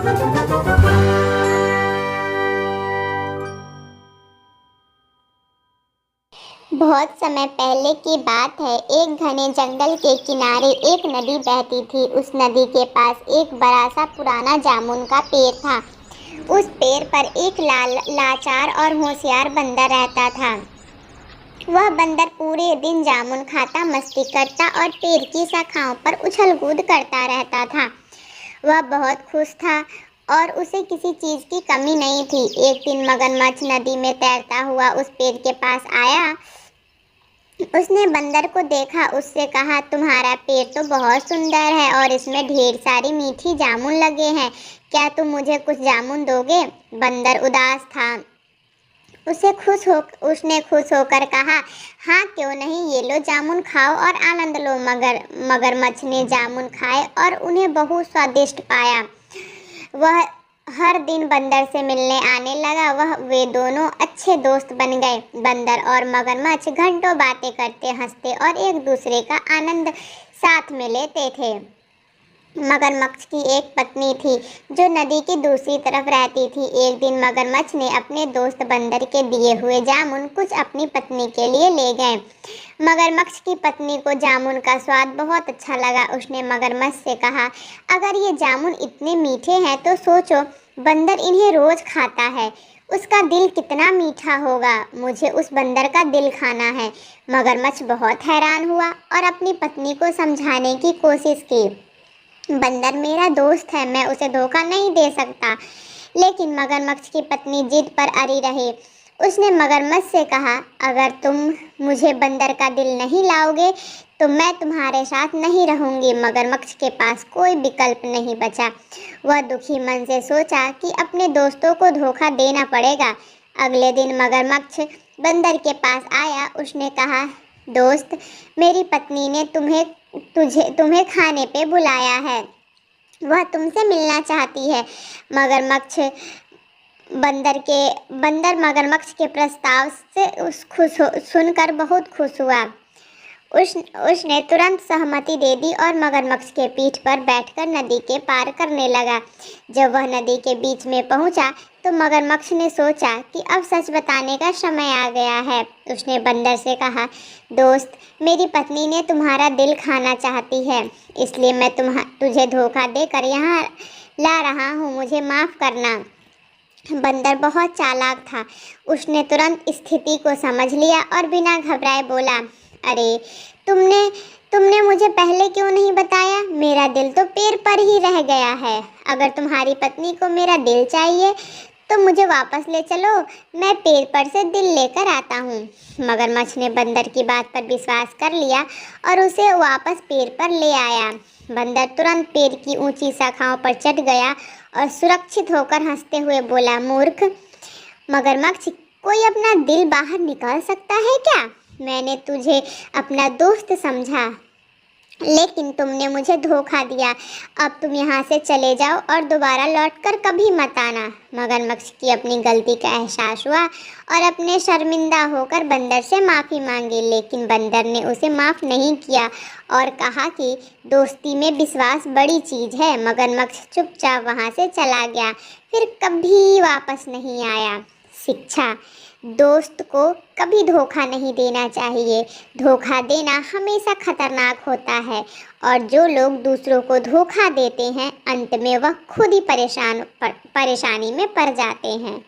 बहुत समय पहले की बात है। एक घने जंगल के किनारे एक नदी बहती थी। उस नदी के पास एक बड़ा सा पुराना जामुन का पेड़ था। उस पेड़ पर एक लाचार और होशियार बंदर रहता था। वह बंदर पूरे दिन जामुन खाता, मस्ती करता और पेड़ की शाखाओं पर उछल कूद करता रहता था। वह बहुत खुश था और उसे किसी चीज की कमी नहीं थी। एक दिन मगरमच्छ नदी में तैरता हुआ उस पेड़ के पास आया। उसने बंदर को देखा, उससे कहा, तुम्हारा पेड़ तो बहुत सुंदर है और इसमें ढेर सारी मीठी जामुन लगे हैं। क्या तुम मुझे कुछ जामुन दोगे? बंदर उदास था। उसने खुश होकर कहा, हाँ क्यों नहीं, ये लो जामुन, खाओ और आनंद लो। मगरमच्छ ने जामुन खाए और उन्हें बहुत स्वादिष्ट पाया। वह हर दिन बंदर से मिलने आने लगा। वे दोनों अच्छे दोस्त बन गए। बंदर और मगरमच्छ घंटों बातें करते, हंसते और एक दूसरे का आनंद साथ में लेते थे। मगरमच्छ की एक पत्नी थी जो नदी की दूसरी तरफ रहती थी। एक दिन मगरमच्छ ने अपने दोस्त बंदर के दिए हुए जामुन कुछ अपनी पत्नी के लिए ले गए। मगरमच्छ की पत्नी को जामुन का स्वाद बहुत अच्छा लगा। उसने मगरमच्छ से कहा, अगर ये जामुन इतने मीठे हैं तो सोचो, बंदर इन्हें रोज खाता है, उसका दिल कितना मीठा होगा। मुझे उस बंदर का दिल खाना है। मगरमच्छ बहुत हैरान हुआ और अपनी पत्नी को समझाने की कोशिश की। बंदर मेरा दोस्त है, मैं उसे धोखा नहीं दे सकता। लेकिन मगरमच्छ की पत्नी जिद पर अड़ी रही। उसने मगरमच्छ से कहा, अगर तुम मुझे बंदर का दिल नहीं लाओगे तो मैं तुम्हारे साथ नहीं रहूंगी। मगरमच्छ के पास कोई विकल्प नहीं बचा। वह दुखी मन से सोचा कि अपने दोस्तों को धोखा देना पड़ेगा। अगले दिन मगरमच्छ बंदर के पास आया। उसने कहा, दोस्त, मेरी पत्नी ने तुम्हें खाने पे बुलाया है। वह तुमसे मिलना चाहती है। मगरमच्छ बंदर मगरमच्छ के प्रस्ताव से सुनकर बहुत खुश हुआ। उसने तुरंत सहमति दे दी और मगरमच्छ के पीठ पर बैठकर नदी के पार करने लगा। जब वह नदी के बीच में पहुंचा तो मगरमच्छ ने सोचा कि अब सच बताने का समय आ गया है। उसने बंदर से कहा, दोस्त, मेरी पत्नी ने तुम्हारा दिल खाना चाहती है, इसलिए मैं तुझे धोखा देकर यहाँ ला रहा हूँ, मुझे माफ़ करना। बंदर बहुत चालाक था। उसने तुरंत स्थिति को समझ लिया और बिना घबराए बोला, अरे तुमने मुझे पहले क्यों नहीं बताया? मेरा दिल तो पेड़ पर ही रह गया है। अगर तुम्हारी पत्नी को मेरा दिल चाहिए तो मुझे वापस ले चलो, मैं पेड़ पर से दिल लेकर आता हूँ। मगरमच्छ ने बंदर की बात पर विश्वास कर लिया और उसे वापस पेड़ पर ले आया। बंदर तुरंत पेड़ की ऊंची शाखाओं पर चढ़ गया और सुरक्षित होकर हंसते हुए बोला, मूर्ख मगरमच्छ, कोई अपना दिल बाहर निकाल सकता है क्या? मैंने तुझे अपना दोस्त समझा, लेकिन तुमने मुझे धोखा दिया। अब तुम यहाँ से चले जाओ और दोबारा लौटकर कभी मत आना। मगरमच्छ की अपनी गलती का एहसास हुआ और अपने शर्मिंदा होकर बंदर से माफ़ी मांगी, लेकिन बंदर ने उसे माफ़ नहीं किया और कहा कि दोस्ती में विश्वास बड़ी चीज़ है। मगरमच्छ चुपचाप वहाँ से चला गया, फिर कभी वापस नहीं आया। शिक्षा: दोस्त को कभी धोखा नहीं देना चाहिए। धोखा देना हमेशा खतरनाक होता है और जो लोग दूसरों को धोखा देते हैं, अंत में वह खुद ही परेशानी में पड़ जाते हैं।